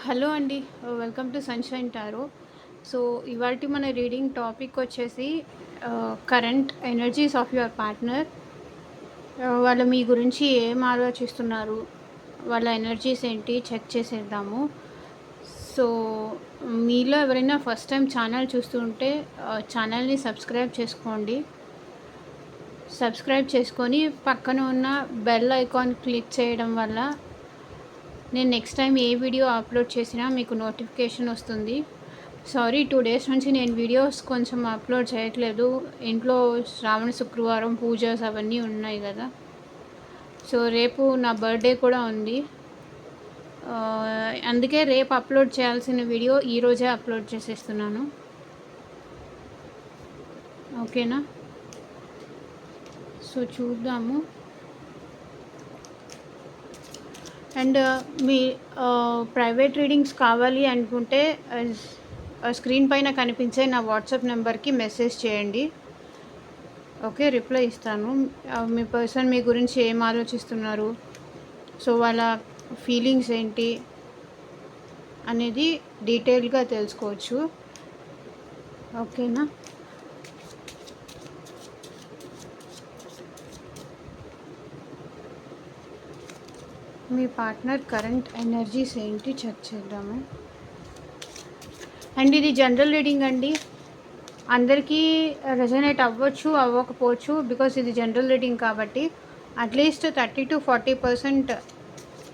Hello అండి. Welcome to sunshine tarot. So, ఇవాల్టి మన రీడింగ్ టాపిక్ వచ్చేసి current energies of your partner. వాళ్ళు మీ గురించి ఏం ఆలోచిస్తున్నారు? వాళ్ళ ఎనర్జీస్ ఏంటి చెక్ చేసేద్దాము. సో, మీలో ఎవరైనా ఫస్ట్ టైం ఛానల్ చూస్తూ ఉంటే ఛానల్‌ని సబ్స్క్రైబ్ చేసుకోండి. సబ్స్క్రైబ్ చేసుకొని పక్కన ఉన్న బెల్ ఐకాన్ క్లిక్ చేయడం వల్ల నేను నెక్స్ట్ టైం ఏ వీడియో అప్లోడ్ చేసినా మీకు నోటిఫికేషన్ వస్తుంది. సారీ 2 డేస్ నుంచి నేను వీడియోస్ కొంచెం అప్లోడ్ చేయట్లేదు. ఇంట్లో శ్రావణ శుక్రవారం పూజస్ అవన్నీ ఉన్నాయి కదా. సో రేపు నా బర్త్డే కూడా ఉంది. అందుకే రేపు అప్లోడ్ చేయాల్సిన వీడియో ఈరోజే అప్లోడ్ చేసేస్తున్నాను. ఓకేనా? సో చూద్దాము. అండ్ మీ ప్రైవేట్ రీడింగ్స్ కావాలి అనుకుంటే స్క్రీన్ పైన కనిపించే నా వాట్సాప్ నెంబర్కి మెసేజ్ చేయండి. ఓకే, రిప్లై ఇస్తాను. మీ పర్సన్ మీ గురించి ఏం ఆలోచిస్తున్నారు, సో వాళ్ళ ఫీలింగ్స్ ఏంటి అనేది డీటెయిల్గా తెలుసుకోవచ్చు. ఓకేనా? మీ పార్ట్నర్ కరెంట్ ఎనర్జీస్ ఏంటి చెక్ చేద్దాము. అండ్ ఇది జనరల్ రీడింగ్ అండి. అందరికీ రెజనేట్ అవ్వచ్చు అవ్వకపోవచ్చు, బికాస్ ఇది జనరల్ రీడింగ్ కాబట్టి. అట్లీస్ట్ 30-40%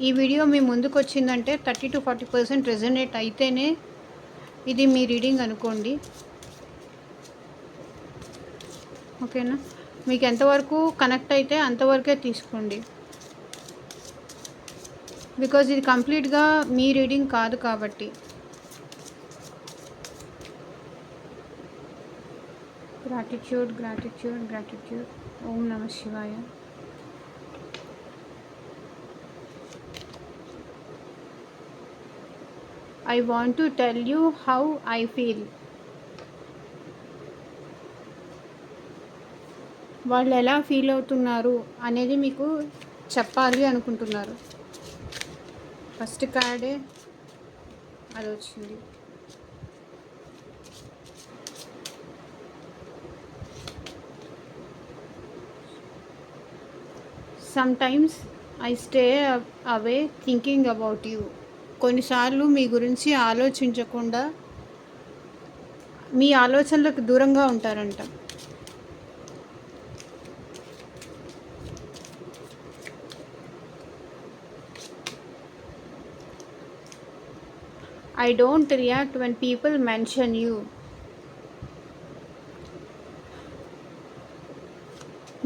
ఈ వీడియో మీ ముందుకు వచ్చిందంటే 30-40% రెజనేట్ అయితేనే ఇది మీ రీడింగ్ అనుకోండి. ఓకేనా? మీకు ఎంతవరకు కనెక్ట్ అయితే అంతవరకే తీసుకోండి, బికాజ్ ఇది కంప్లీట్గా మీ రీడింగ్ కాదు కాబట్టి. Gratitude gratitude gratitude. ఓం నమ శివాయ. I want to tell you how I feel. వాళ్ళు ఎలా ఫీల్ అవుతున్నారు అనేది మీకు చెప్పాలి అనుకుంటున్నారు. ఫస్ట్ కార్డే అది వచ్చింది. Sometimes I stay away thinking about you. కొన్నిసార్లు మీ గురించి ఆలోచించకుండా మీ ఆలోచనలకు దూరంగా ఉంటారంట. I don't react when people mention you.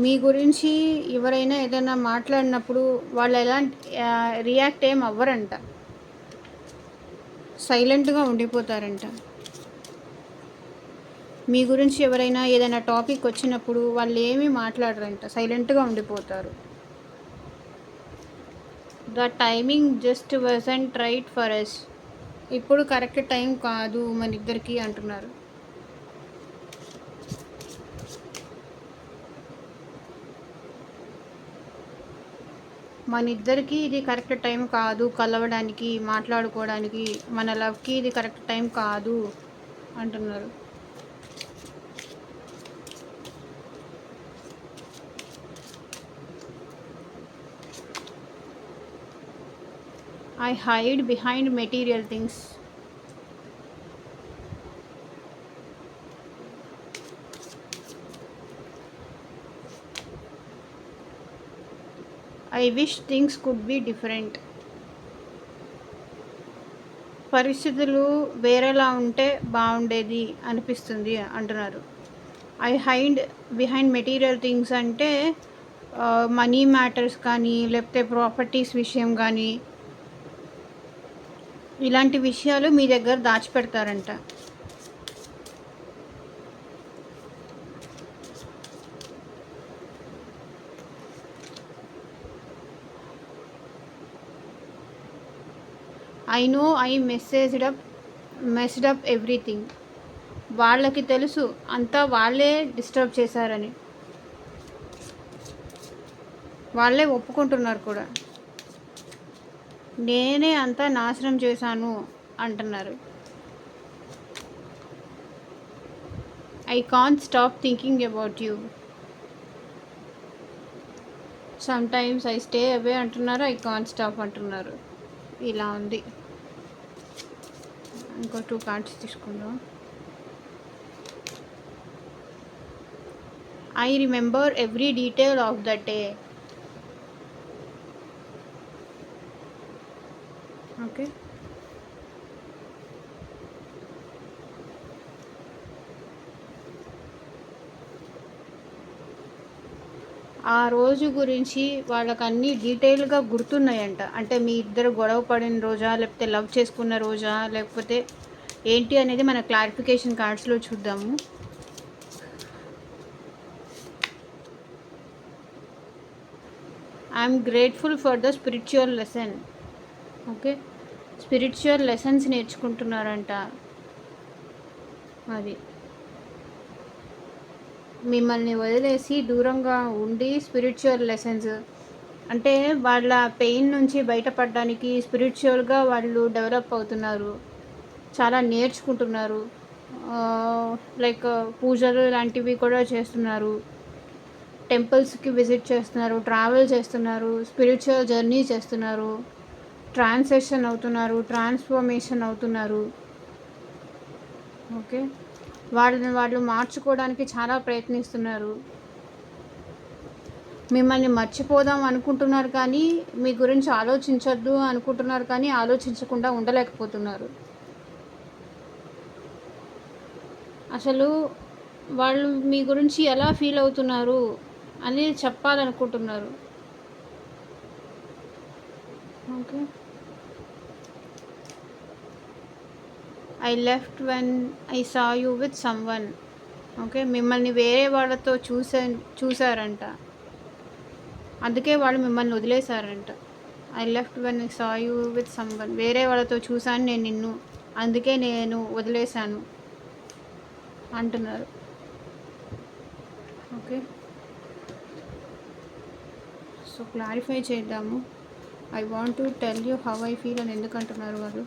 మీ గురించి ఎవరైనా ఏదైనా మాట్లాడినప్పుడు వాళ్ళు ఎలాంటి రియాక్ట్ ఏం అవ్వరంట. సైలెంట్గా ఉండిపోతారంట. మీ గురించి ఎవరైనా ఏదైనా టాపిక్ వచ్చినప్పుడు వాళ్ళు ఏమీ మాట్లాడరంట, సైలెంట్గా ఉండిపోతారు. The timing just wasn't right for us. ఇప్పుడు కరెక్ట్ టైం కాదు మన ఇద్దరికి అంటున్నారు. మన ఇద్దరికి ఇది కరెక్ట్ టైం కాదు, కలవడానికి, మాట్లాడుకోవడానికి, మన లవ్కి ఇది కరెక్ట్ టైం కాదు అంటున్నారు. I hide behind material things. I wish things could be different. పరిస్థితులు వేరేలా ఉంటే బాగుండేది అనిపిస్తుంది అంటున్నారు. I hide behind material things అంటే మనీ మ్యాటర్స్ కానీ, లేకపోతే ప్రాపర్టీస్ విషయం కానీ, ఇలాంటి విషయాలు మీ దగ్గర దాచిపెడతారంట. I know I messed up everything. వాళ్ళకి తెలుసు అంతా వాళ్ళే డిస్టర్బ్ చేశారని, వాళ్ళే ఒప్పుకుంటున్నారు కూడా. నేనే అంతా నాశనం చేశాను అంటున్నారు. I can't stop thinking about you. Some times I stay అవే అంటున్నారు, ఐ కాంట్ స్టాప్ అంటున్నారు. ఇలా ఉంది. ఇంకో 2 కార్డ్స్ తీసుకుందాం. I remember every detail of the day. Okay, ఆ రోజు గురించి వాళ్ళకి అన్నీ డీటెయిల్గా గుర్తున్నాయంట. అంటే మీ ఇద్దరు గొడవ పడిన రోజా, లేకపోతే లవ్ చేసుకున్న రోజా, లేకపోతే ఏంటి అనేది మన క్లారిఫికేషన్ కార్డ్స్లో చూద్దాము. I'm grateful for the spiritual lesson. Okay, spiritual lessons నేర్చుకుంటున్నారంట. అది మిమ్మల్ని వదిలేసి దూరంగా ఉండి స్పిరిచువల్ లెసన్స్ అంటే వాళ్ళ పెయిన్ నుంచి బయటపడడానికి స్పిరిచువల్గా వాళ్ళు డెవలప్ అవుతున్నారు, చాలా నేర్చుకుంటున్నారు. లైక్ పూజలు లాంటివి కూడా చేస్తున్నారు, టెంపుల్స్కి విజిట్ చేస్తున్నారు, ట్రావెల్ చేస్తున్నారు, స్పిరిచువల్ జర్నీ చేస్తున్నారు, ట్రాన్సాక్షన్ అవుతున్నారు, ట్రాన్స్ఫర్మేషన్ అవుతున్నారు. ఓకే, వాళ్ళు మార్చుకోవడానికి చాలా ప్రయత్నిస్తున్నారు. మిమ్మల్ని మర్చిపోదాం అనుకుంటున్నారు కానీ మీ గురించి ఆలోచించొద్దు అనుకుంటున్నారు కానీ ఆలోచించకుండా ఉండలేకపోతున్నారు. అసలు వాళ్ళు మీ గురించి ఎలా ఫీల్ అవుతున్నారు అనేది చెప్పాలనుకుంటున్నారు. Okay, I left when I saw you with someone. Okay, మిమ్మల్ని వేరే వాళ్ళతో చూసారంట, అందుకే వాళ్ళు మిమ్మల్ని వదిలేశారంట. I left when I saw you with someone. వేరే వాళ్ళతో చూశాను నేను నిన్ను, అందుకే నేను వదిలేశాను అంటున్నారు. ఓకే, సో క్లారిఫై చేద్దాము. I want to tell you how I feel అని ఎందుకు అంటున్నారు వాళ్ళు.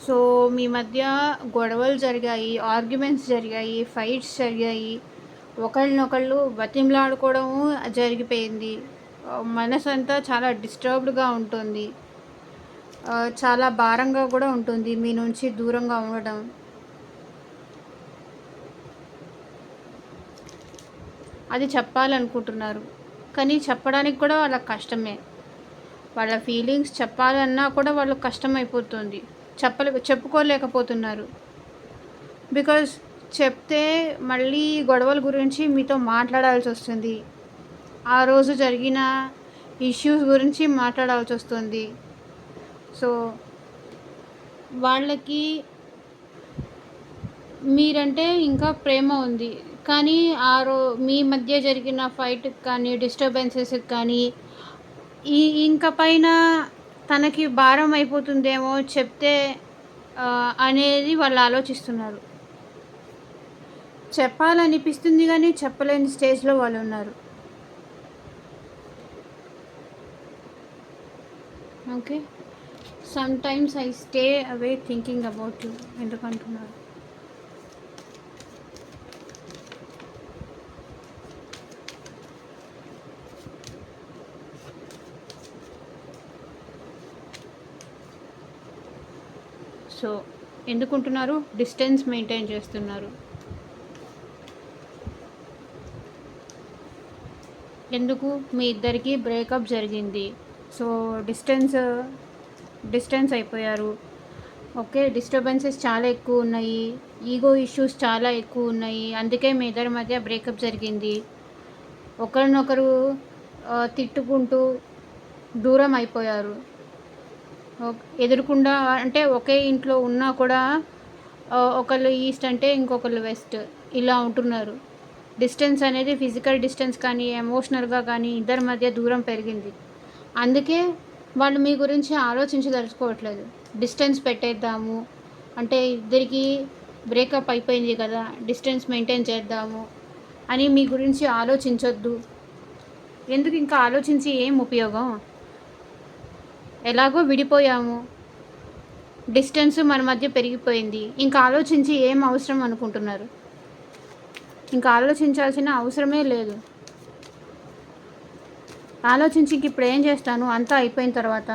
సో మీ మధ్య గొడవలు జరిగాయి, ఆర్గ్యుమెంట్స్ జరిగాయి, ఫైట్స్ జరిగాయి, ఒకళ్ళనొకళ్ళు బతిమలాడుకోవడము జరిగిపోయింది. మనసు అంతా చాలా డిస్టర్బ్డ్గా ఉంటుంది, చాలా భారంగా కూడా ఉంటుంది మీ నుంచి దూరంగా ఉండడం. అది చెప్పాలనుకుంటున్నారు కానీ చెప్పడానికి కూడా వాళ్ళకి కష్టమే. వాళ్ళ ఫీలింగ్స్ చెప్పాలన్నా కూడా వాళ్ళకి కష్టమైపోతుంది, చెప్పుకోలేకపోతున్నారు. బికాజ్ చెప్తే మళ్ళీ గొడవల గురించి మీతో మాట్లాడాల్సి వస్తుంది, ఆ రోజు జరిగిన ఇష్యూస్ గురించి మాట్లాడాల్సి వస్తుంది. సో వాళ్ళకి మీరంటే ఇంకా ప్రేమ ఉంది కానీ మీ మధ్య జరిగిన ఫైట్కి కానీ డిస్టర్బెన్సెస్కి కానీ ఇంకా పైన తనకి భారం అయిపోతుందేమో చెప్తే అనేది వాళ్ళు ఆలోచిస్తున్నారు. చెప్పాలనిపిస్తుంది కానీ చెప్పలేని స్టేజ్లో వాళ్ళు ఉన్నారు. Okay, sometimes I stay away thinking about you ఎందుకంటున్నారు. సో ఎందుకుంటున్నారు, డిస్టెన్స్ మెయింటైన్ చేస్తున్నారు. ఎందుకు, మీ ఇద్దరికి బ్రేకప్ జరిగింది, సో డిస్టెన్స్ అయిపోయారు. ఓకే, డిస్టర్బెన్సెస్ చాలా ఎక్కువ ఉన్నాయి, ఈగో ఇష్యూస్ చాలా ఎక్కువ ఉన్నాయి, అందుకే మీ ఇద్దరి మధ్య బ్రేకప్ జరిగింది. ఒకరినొకరు తిట్టుకుంటూ దూరం అయిపోయారు. ఎదురుకుండా అంటే ఒకే ఇంట్లో ఉన్నా కూడా ఒకళ్ళు ఈస్ట్ అంటే ఇంకొకళ్ళు వెస్ట్ ఇలా ఉంటున్నారు. డిస్టెన్స్ అనేది ఫిజికల్ డిస్టెన్స్ కానీ ఎమోషనల్గా కానీ ఇద్దరి మధ్య దూరం పెరిగింది. అందుకే వాళ్ళు మీ గురించి ఆలోచించదలుచుకోవట్లేదు. డిస్టెన్స్ పెట్టేద్దాము అంటే ఇద్దరికి బ్రేకప్ అయిపోయింది కదా, డిస్టెన్స్ మెయింటైన్ చేద్దాము అని మీ గురించి ఆలోచించొద్దు. ఎందుకు ఇంకా ఆలోచించి ఏం ఉపయోగం? ఎలాగో విడిపోయాము, డిస్టెన్స్ మన మధ్య పెరిగిపోయింది, ఇంకా ఆలోచించి ఏం అవసరం అనుకుంటున్నారు? ఇంకా ఆలోచించాల్సిన అవసరమే లేదు. ఆలోచించి ఇంక ఇప్పుడు ఏం చేస్తాను అంతా అయిపోయిన తర్వాత,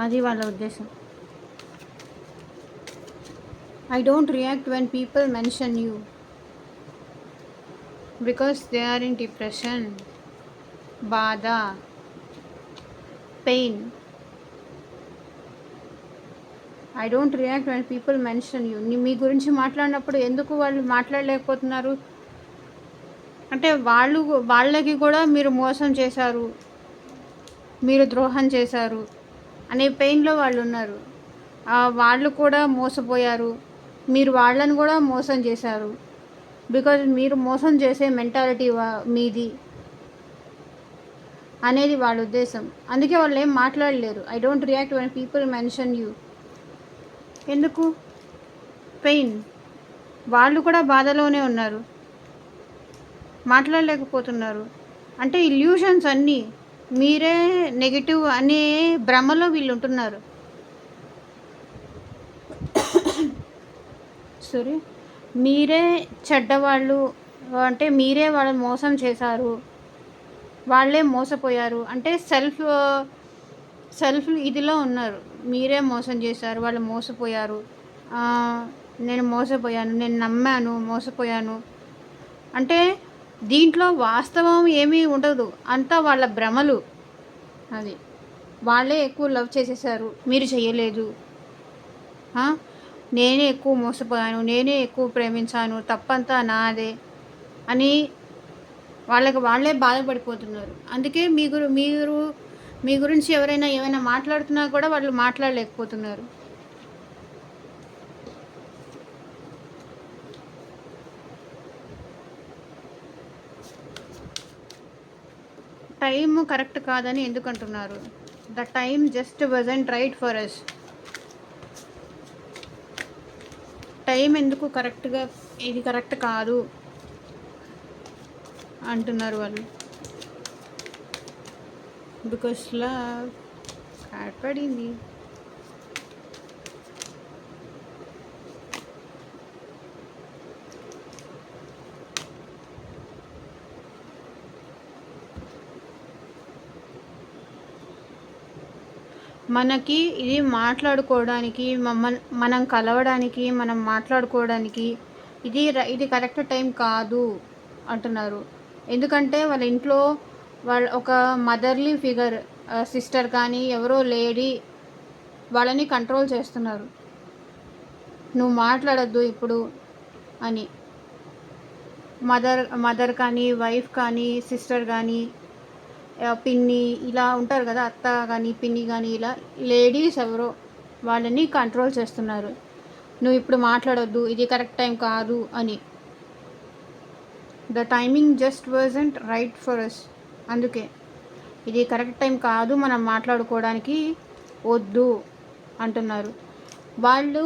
అది వాళ్ళ ఉద్దేశం. I don't react when people mention you because they are in depression, బాధ, pain. I don't react when people mention you. మీ గురించి మాట్లాడినప్పుడు ఎందుకు వాళ్ళు మాట్లాడలేకపోతున్నారు అంటే వాళ్ళకి కూడా మీరు మోసం చేశారు, మీరు ద్రోహం చేశారు అనే పెయిన్లో వాళ్ళు ఉన్నారు. వాళ్ళు కూడా మోసపోయారు, మీరు వాళ్ళని కూడా మోసం చేశారు. బికాజ్ మీరు మోసం చేసే మెంటాలిటీ మీది అనేది వాళ్ళ ఉద్దేశం. అందుకే వాళ్ళు ఏం మాట్లాడలేరు. I don't react when people mention you. ఎందుకు? పెయిన్. వాళ్ళు కూడా బాధలోనే ఉన్నారు, మాట్లాడలేకపోతున్నారు. అంటే ఇల్యూషన్స్ అన్నీ, మీరే నెగిటివ్ అనే భ్రమలో వీళ్ళు ఉంటున్నారు. సారీ, మీరే చెడ్డవాళ్ళు అంటే మీరే వాళ్ళని మోసం చేశారు, వాళ్ళే మోసపోయారు అంటే సెల్ఫ్ ఇదిలో ఉన్నారు. మీరే మోసం చేశారు, వాళ్ళు మోసపోయారు, నేను మోసపోయాను, నేను నమ్మాను, మోసపోయాను అంటే దీంట్లో వాస్తవం ఏమీ ఉండదు, అంతా వాళ్ళ భ్రమలు. అది వాళ్ళే ఎక్కువ లవ్ చేసేసారు, మీరు చేయలేదు, నేనే ఎక్కువ మోసపోయాను, నేనే ఎక్కువ ప్రేమించాను, తప్పంతా నాదే అని వాళ్ళే బాధపడిపోతున్నారు. అందుకే మీరు మీ గురించి ఎవరైనా ఏమైనా మాట్లాడుతున్నా కూడా వాళ్ళు మాట్లాడలేకపోతున్నారు. టైం కరెక్ట్ కాదని ఎందుకు అంటున్నారు? The time just wasn't right for us. Time ఎందుకు కరెక్ట్గా ఇది కరెక్ట్ కాదు అంటున్నారు వాళ్ళు? బికాస్ లవ్ ఏర్పడింది. మనకి ఇది మాట్లాడుకోవడానికి, మనం కలవడానికి, మనం మాట్లాడుకోవడానికి ఇది కరెక్ట్ టైం కాదు అంటున్నారు. ఎందుకంటే వాళ్ళ ఇంట్లో ఒక మదర్లీ ఫిగర్, సిస్టర్ కానీ ఎవరో లేడీ వాళ్ళని కంట్రోల్ చేస్తున్నారు. నువ్వు మాట్లాడద్దు ఇప్పుడు అని. మదర్ కానీ, వైఫ్ కానీ, సిస్టర్ కానీ, పిన్ని ఇలా ఉంటారు కదా, అత్త కానీ పిన్ని కానీ, ఇలా లేడీస్ ఎవరో వాళ్ళని కంట్రోల్ చేస్తున్నారు. నువ్వు ఇప్పుడు మాట్లాడొద్దు, ఇది కరెక్ట్ టైం కాదు అని. The timing just wasn't right for us. అందుకే ఇది కరెక్ట్ టైం కాదు, మనం మాట్లాడుకోవడానికి వద్దు అంటున్నారు. వాళ్ళు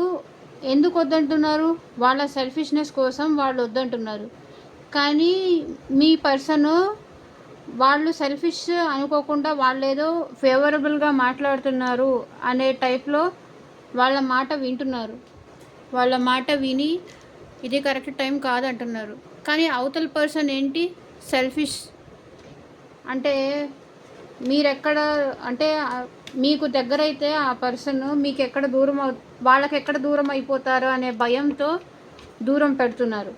ఎందుకు వద్దంటున్నారు? వాళ్ళ సెల్ఫిష్నెస్ కోసం వాళ్ళు వద్దంటున్నారు. కానీ మీ పర్సన్ వాళ్ళు సెల్ఫిష్ అనుకోకుండా వాళ్ళు ఏదో ఫేవరబుల్గా మాట్లాడుతున్నారు అనే టైప్లో వాళ్ళ మాట వింటున్నారు. వాళ్ళ మాట విని ఇది కరెక్ట్ టైం కాదంటున్నారు. కానీ అవతల పర్సన్ ఏంటి? సెల్ఫిష్. అంటే మీరెక్కడ అంటే మీకు దగ్గరైతే ఆ పర్సన్ మీకు ఎక్కడ వాళ్ళకి ఎక్కడ దూరం అయిపోతారో అనే భయంతో దూరం పెడుతున్నారు.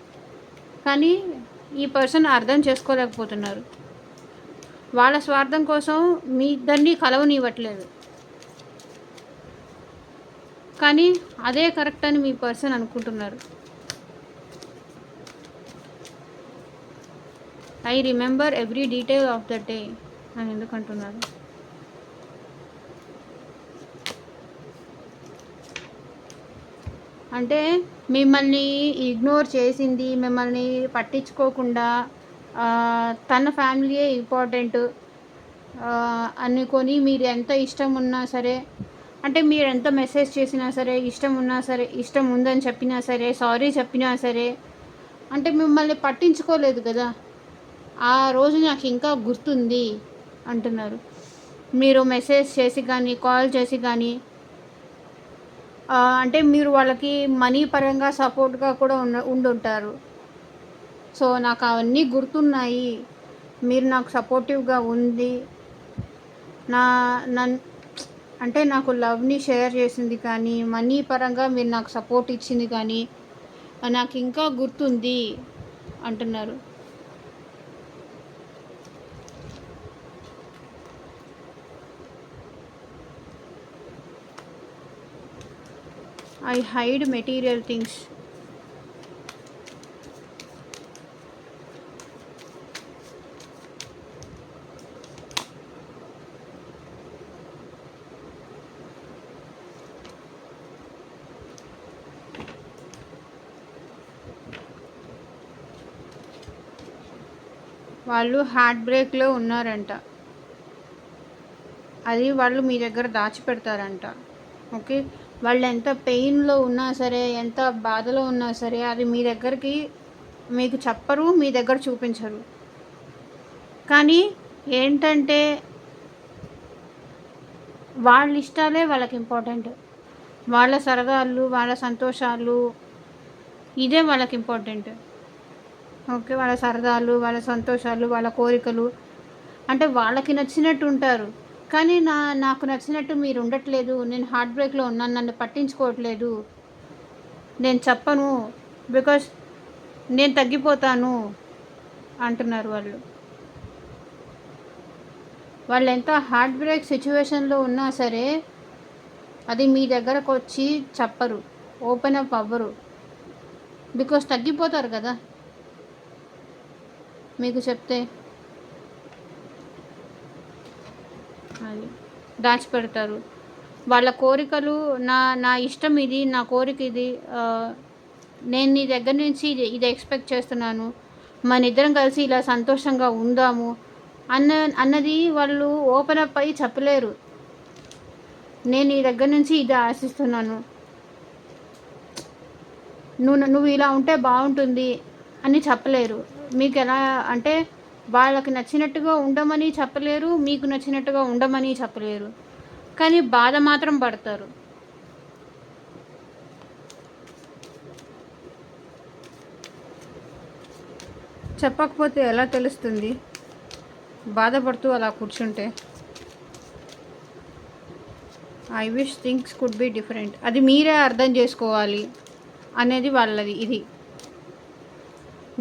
కానీ ఈ పర్సన్ అర్థం చేసుకోలేకపోతున్నారు. వాళ్ళ స్వార్థం కోసం మీ ఇద్దరిని కలవనివ్వట్లేదు. కానీ అదే కరెక్ట్ అని మీ పర్సన్ అనుకుంటున్నారు. I remember every detail of the day అని ఎందుకు అంటున్నారు? అంటే మిమ్మల్ని ఇగ్నోర్ చేసింది, మిమ్మల్ని పట్టించుకోకుండా తన ఫ్యామిలీయే ఇంపార్టెంట్ అనుకొని మీరు ఎంత ఇష్టం ఉన్నా సరే, అంటే మీరు ఎంత మెసేజ్ చేసినా సరే, ఇష్టం ఉన్నా సరే, ఇష్టం ఉందని చెప్పినా సరే, సారీ చెప్పినా సరే, అంటే మిమ్మల్ని పట్టించుకోలేదు కదా. ఆ రోజు నాకు ఇంకా గుర్తుంది అంటున్నారు. మీరు మెసేజ్ చేసి కానీ, కాల్ చేసి కానీ, అంటే మీరు వాళ్ళకి మనీ పరంగా సపోర్ట్గా కూడా ఉండుంటారు. సో నాకు అవన్నీ గుర్తున్నాయి. మీరు నాకు సపోర్టివ్గా ఉంది, నా నన్ అంటే నాకు లవ్ని షేర్ చేసింది కానీ, మనీ పరంగా మీరు నాకు సపోర్ట్ ఇచ్చింది కానీ నాకు ఇంకా గుర్తుంది అంటున్నారు. I hide material things. వాళ్ళు హార్ట్ బ్రేక్లో ఉన్నారంట. అది వాళ్ళు మీ దగ్గర దాచిపెడతారంట. ఓకే, వాళ్ళు ఎంత పెయిన్లో ఉన్నా సరే, ఎంత బాధలో ఉన్నా సరే, అది మీ దగ్గరికి మీకు చెప్పరు, మీ దగ్గర చూపించరు. కానీ ఏంటంటే వాళ్ళ ఇష్టాలే వాళ్ళకి ఇంపార్టెంట్. వాళ్ళ సరదాలు, వాళ్ళ సంతోషాలు, ఇదే వాళ్ళకి ఇంపార్టెంట్. ఓకే, వాళ్ళ సరదాలు, వాళ్ళ సంతోషాలు, వాళ్ళ కోరికలు, అంటే వాళ్ళకి నచ్చినట్టు ఉంటారు. కానీ నాకు నచ్చినట్టు మీరు ఉండట్లేదు, నేను హార్ట్ బ్రేక్లో ఉన్నాను, నన్ను పట్టించుకోవట్లేదు, నేను చెప్పను బికాస్ నేను తగ్గిపోతాను అంటున్నారు వాళ్ళు. వాళ్ళు ఎంత హార్ట్ బ్రేక్ సిచ్యువేషన్లో ఉన్నా సరే అది మీ దగ్గరకు వచ్చి చెప్పరు, ఓపెన్ అప్ అవ్వరు, బికాస్ తగ్గిపోతారు కదా మీకు చెప్తే. అది దాచిపెడతారు వాళ్ళ కోరికలు. నా ఇష్టం ఇది, నా కోరిక ఇది, నేను నీ దగ్గర నుంచి ఇది ఎక్స్పెక్ట్ చేస్తున్నాను, మన ఇద్దరం కలిసి ఇలా సంతోషంగా ఉందాము అన్నది వాళ్ళు ఓపెన్ అప్ అయ్యి చెప్పలేరు. నేను నీ దగ్గర నుంచి ఇది ఆశిస్తున్నాను, నువ్వు ఇలా ఉంటే బాగుంటుంది అని చెప్పలేరు. మీకు ఎలా అంటే వాళ్ళకి నచ్చినట్టుగా ఉండమని చెప్పలేరు, మీకు నచ్చినట్టుగా ఉండమని చెప్పలేరు, కానీ బాధ మాత్రం పడతారు. చెప్పకపోతే ఎలా తెలుస్తుంది, బాధపడుతూ అలా కూర్చుంటే. I wish things could be different, అది మీరే అర్థం చేసుకోవాలి అనేది వాళ్ళది. ఇది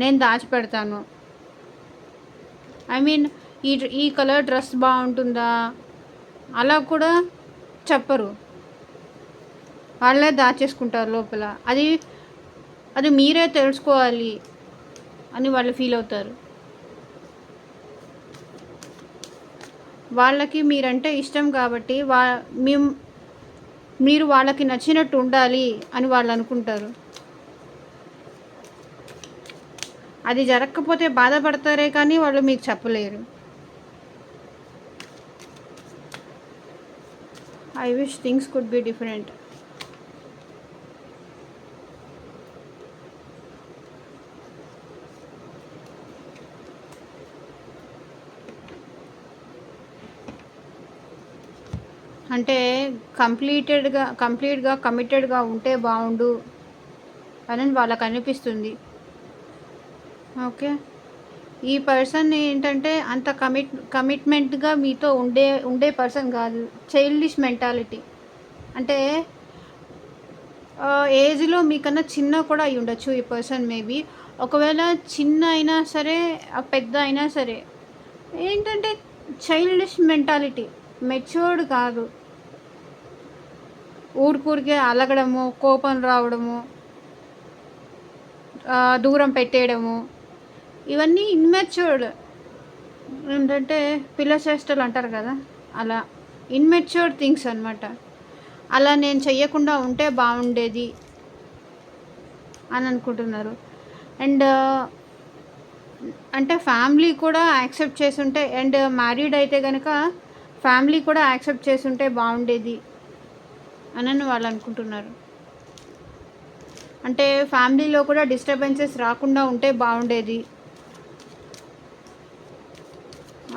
నేను దాచిపెడతాను, ఐ మీన్ ఈ కలర్ డ్రెస్ బాగుంటుందా అలా కూడా చెప్పరు, వాళ్ళే దాచేసుకుంటారు లోపల. అది మీరే తెలుసుకోవాలి అని వాళ్ళు ఫీల్ అవుతారు. వాళ్ళకి మీరంటే ఇష్టం కాబట్టి మీరు వాళ్ళకి నచ్చినట్టు ఉండాలి అని వాళ్ళు అనుకుంటారు. అది జరగకపోతే బాధపడతారే కానీ వాళ్ళు మీకు చెప్పలేరు. I wish things could be different. అంటే కంప్లీట్గా కమిటెడ్గా ఉంటే బాగుండు అని వాళ్ళకి అనిపిస్తుంది. ఓకే, ఈ పర్సన్ ఏంటంటే అంత కమిట్మెంట్గా మీతో ఉండే పర్సన్ కాదు. చైల్డిష్ మెంటాలిటీ, అంటే ఏజ్లో మీకన్నా చిన్న కూడా అయి ఉండొచ్చు ఈ పర్సన్. మేబీ ఒకవేళ చిన్న అయినా సరే, పెద్ద అయినా సరే, ఏంటంటే చైల్డిష్ మెంటాలిటీ, మెచ్యూర్డ్ కాదు. ఊరికే అలగడము, కోపం రావడము, దూరం పెట్టేయడము, ఇవన్నీ ఇన్మెచ్యూర్డ్. ఏంటంటే పిల్ల చేష్టలు అంటారు కదా, అలా ఇన్మెచ్యూర్డ్ థింగ్స్ అనమాట. అలా నేను చెయ్యకుండా ఉంటే బాగుండేది అని అనుకుంటున్నారు. అండ్ అంటే ఫ్యామిలీ కూడా యాక్సెప్ట్ చేసుంటే అండ్ మ్యారీడ్ అయితే గనక ఫ్యామిలీ కూడా యాక్సెప్ట్ చేసుంటే బాగుండేది అని వాళ్ళు అనుకుంటున్నారు. అంటే ఫ్యామిలీలో కూడా డిస్టర్బెన్సెస్ రాకుండా ఉంటే బాగుండేది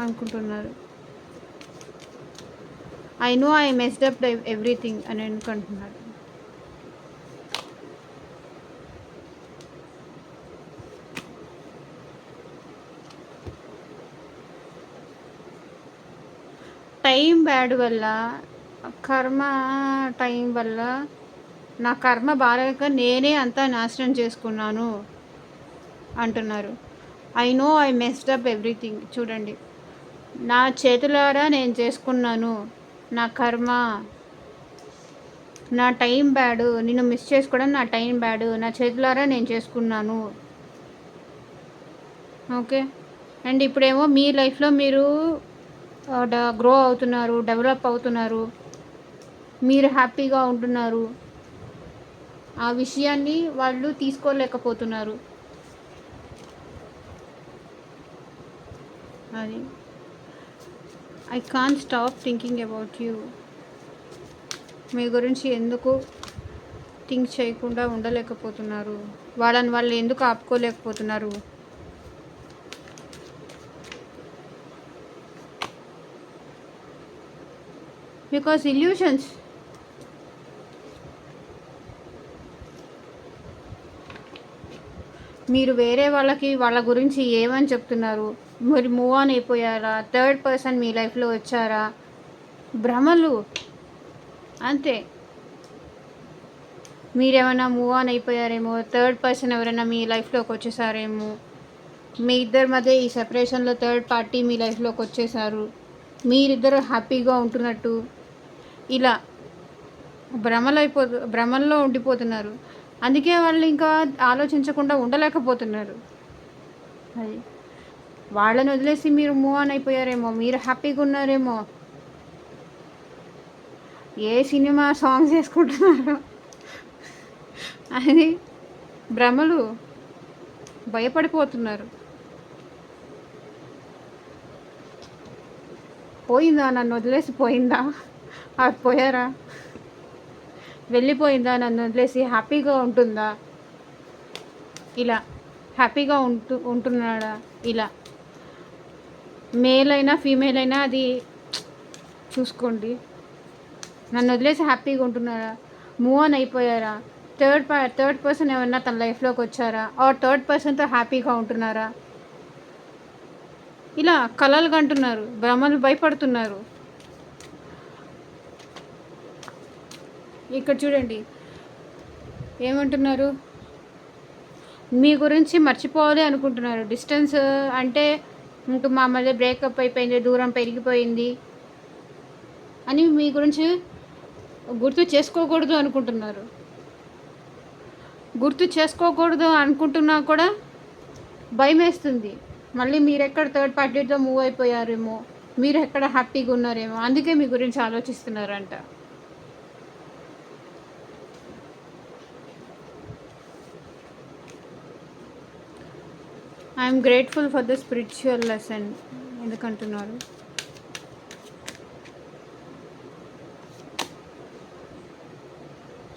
అనుకుంటున్నారు. I know I messed up everything అని అనుకుంటున్నారు. టైం బ్యాడ్ వల్ల కర్మ టైం వల్ల నా కర్మ బాగాలేక నేనే అంతా నాశనం చేసుకున్నాను అంటున్నారు. I know I messed up everything. చూడండి, నా చేతులారా నేను చేసుకున్నాను, నా కర్మ, నా టైం బ్యాడ్, నిన్ను మిస్ చేసుకోవడం నా టైం బ్యాడ్, నా చేతులారా నేను చేసుకున్నాను. ఓకే. అండ్ ఇప్పుడేమో మీ లైఫ్లో మీరు గ్రో అవుతున్నారు, డెవలప్ అవుతున్నారు, మీరు హ్యాపీగా ఉంటున్నారు. ఆ విషయాన్ని వాళ్ళు తీసుకోలేకపోతున్నారు. అది I can't stop thinking about you. మీ గురించి ఎందుకు థింక్ చేయకుండా ఉండలేకపోతున్నారు? వాళ్ళని వాళ్ళు ఎందుకు ఆపుకోలేకపోతున్నారు? Because illusions. మీరు వేరే వాళ్ళ గురించి ఏమని చెప్తున్నారు? మరి మూవ్ ఆన్ అయిపోయారా? థర్డ్ పర్సన్ మీ లైఫ్లో వచ్చారా? భ్రమలు అంతే. మీరేమైనా మూవ్ ఆన్ అయిపోయారేమో, థర్డ్ పర్సన్ ఎవరైనా మీ లైఫ్లోకి వచ్చేసారేమో, మీ ఇద్దరి మధ్య ఈ సెపరేషన్లో థర్డ్ పార్టీ మీ లైఫ్లోకి వచ్చేసారు, మీరిద్దరు హ్యాపీగా ఉంటున్నట్టు ఇలా భ్రమల్లో ఉండిపోతున్నారు. అందుకే వాళ్ళు ఇంకా ఆలోచించకుండా ఉండలేకపోతున్నారు. అది వాళ్ళని వదిలేసి మీరు మూవ్ ఆన్ అయిపోయారేమో, మీరు హ్యాపీగా ఉన్నారేమో, ఏ సినిమా సాంగ్స్ వేసుకుంటున్నారో అని భ్రమలు, భయపడిపోతున్నారు. పోయిందా, నన్ను వదిలేసి పోయిందా, అది పోయారా, వెళ్ళిపోయిందా, నన్ను వదిలేసి హ్యాపీగా ఉంటుందా, ఇలా హ్యాపీగా ఉంటున్నాడా, ఇలా మేల్ అయినా ఫీమేల్ అయినా అది చూసుకోండి. నన్ను వదిలేసి హ్యాపీగా ఉంటున్నారా, మూవ్ ఆన్ అయిపోయారా, థర్డ్ పర్సన్ ఏమన్నా తన లైఫ్లోకి వచ్చారా, ఆర్ థర్డ్ పర్సన్తో హ్యాపీగా ఉంటున్నారా, ఇలా కలలు కంటున్నారు, భ్రమలు, భయపడుతున్నారు. ఇక్కడ చూడండి ఏమంటున్నారు, మీ గురించి మర్చిపోవాలి అనుకుంటున్నారు. డిస్టెన్స్ అంటే ఇంక మా మధ్య బ్రేకప్ అయిపోయింది, దూరం పెరిగిపోయింది అని మీ గురించి గుర్తు చేసుకోకూడదు అనుకుంటున్నారు. గుర్తు చేసుకోకూడదు అనుకుంటున్నా కూడా భయం వేస్తుంది. మళ్ళీ మీరెక్కడ థర్డ్ పార్టీతో మూవ్ అయిపోయారేమో, మీరు ఎక్కడ హ్యాపీగా ఉన్నారేమో, అందుకే మీ గురించి ఆలోచిస్తున్నారంట. I'm grateful for the spiritual lesson ఎందుకంటున్నారు.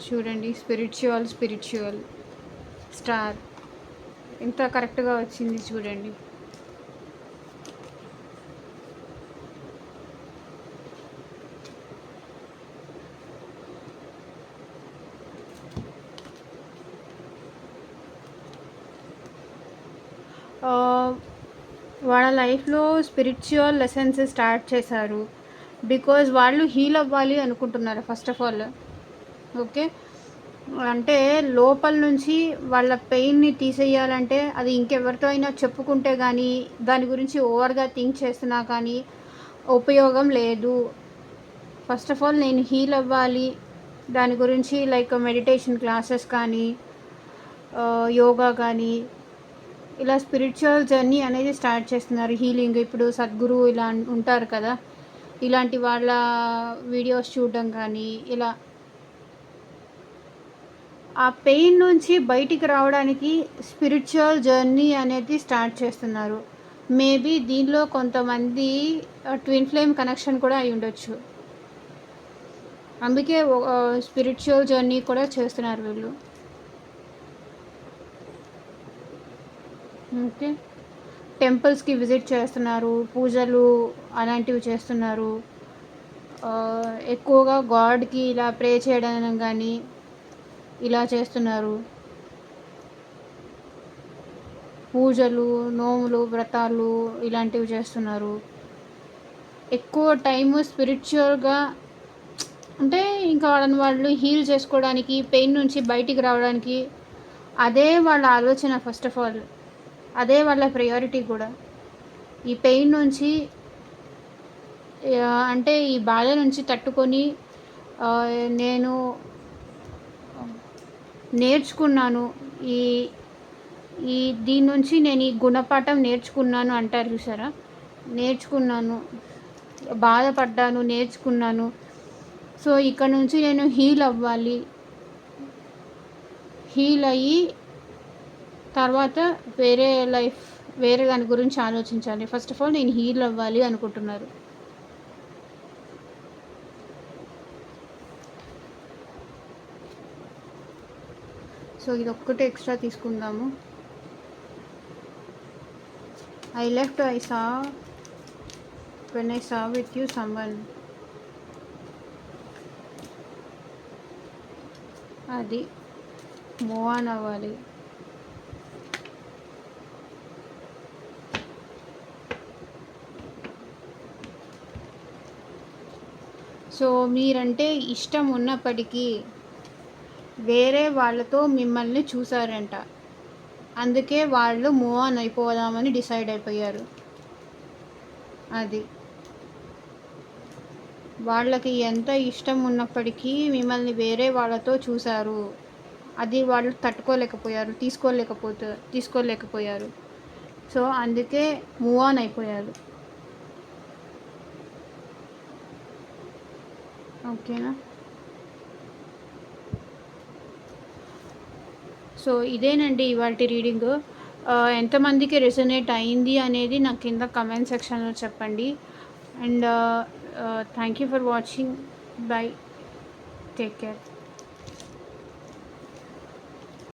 చూడండి, స్పిరిచువల్ స్టార్ ఎంత కరెక్ట్గా వచ్చింది చూడండి. వాళ్ళ లైఫ్లో స్పిరిచువల్ లెసన్స్ స్టార్ట్ చేశారు బికాజ్ వాళ్ళు హీల్ అవ్వాలి అనుకుంటున్నారు ఫస్ట్ ఆఫ్ ఆల్. ఓకే, అంటే లోపల నుంచి వాళ్ళ పెయిన్ని తీసేయాలంటే అది ఇంకెవరితో అయినా చెప్పుకుంటే కానీ, దాని గురించి ఓవర్గా థింక్ చేస్తున్నా కానీ ఉపయోగం లేదు. ఫస్ట్ ఆఫ్ ఆల్ నేను హీల్ అవ్వాలి, దాని గురించి లైక్ మెడిటేషన్ క్లాసెస్ కానీ, యోగా కానీ, ఇలా స్పిరిచువల్ జర్నీ అనేది స్టార్ట్ చేస్తున్నారు. హీలింగ్, ఇప్పుడు సద్గురు ఇలా ఉంటారు కదా, ఇలాంటి వాళ్ళ వీడియోస్ చూడడం కానీ, ఇలా ఆ పెయిన్ నుంచి బయటికి రావడానికి స్పిరిచువల్ జర్నీ అనేది స్టార్ట్ చేస్తున్నారు. మేబీ దీనిలో కొంతమంది ట్విన్ ఫ్లేమ్ కనెక్షన్ కూడా అయి ఉండొచ్చు. అందుకే స్పిరిచువల్ జర్నీ కూడా చేస్తున్నారు వీళ్ళు. ఓకే. టెంపుల్స్‌కి విజిట్ చేస్తున్నారు. పూజలు అలాంటివి చేస్తున్నారు. ఎక్కువగా గాడ్‌కి ఇలా ప్రే చేయడం గానీ ఇలా చేస్తున్నారు. పూజలు, నోములు, వ్రతాలు ఇలాంటివి చేస్తున్నారు. ఎక్కువ టైము స్పిరిచువల్‌గా అంటే ఇంకా వాళ్ళని వాళ్ళు హీల్ చేసుకోవడానికి, పెయిన్ నుంచి బయటికి రావడానికి అదే వాళ్ళ ఆలోచన ఫస్ట్ ఆఫ్ ఆల్. అదే వాళ్ళ ప్రయారిటీ కూడా. ఈ పెయిన్ నుంచి అంటే ఈ బాధ నుంచి తట్టుకొని నేను నేర్చుకున్నాను. ఈ ఈ దీని నుంచి నేను ఈ గుణపాఠం నేర్చుకున్నాను అంటారు చూసారా? నేర్చుకున్నాను. బాధపడ్డాను, నేర్చుకున్నాను. సో, ఇక్కడ నుంచి నేను హీల్ అవ్వాలి. హీల్ అయ్యి తర్వాత వేరే దాని గురించి ఆలోచించాలి. ఫస్ట్ ఆఫ్ ఆల్ నేను హీల్ అవ్వాలి అనుకుంటున్నారు. సో ఇదొక్కటే ఎక్స్ట్రా తీసుకుందాము. I left, I saw when I saw with you someone. అది మూవ్ ఆన్ అవ్వాలి. సో మీరంటే ఇష్టం ఉన్నప్పటికీ వేరే వాళ్ళతో మిమ్మల్ని చూసారంట. అందుకే వాళ్ళు మూవ్ ఆన్ అయిపోదామని డిసైడ్ అయిపోయారు. అది వాళ్ళకి ఎంత ఇష్టం ఉన్నప్పటికీ మిమ్మల్ని వేరే వాళ్ళతో చూశారు. అది వాళ్ళు తట్టుకోలేకపోయారు, తీసుకోలేకపోయారు. సో అందుకే మూవ్ ఆన్ అయిపోయారు. ఓకేనా? సో ఇదేనండి ఇవాల్టి రీడింగ్. ఎంతమందికి రెసొనేట్ అయింది అనేది నాకు కింద కమెంట్ సెక్షన్లో చెప్పండి. And thank you for watching. By. Take care.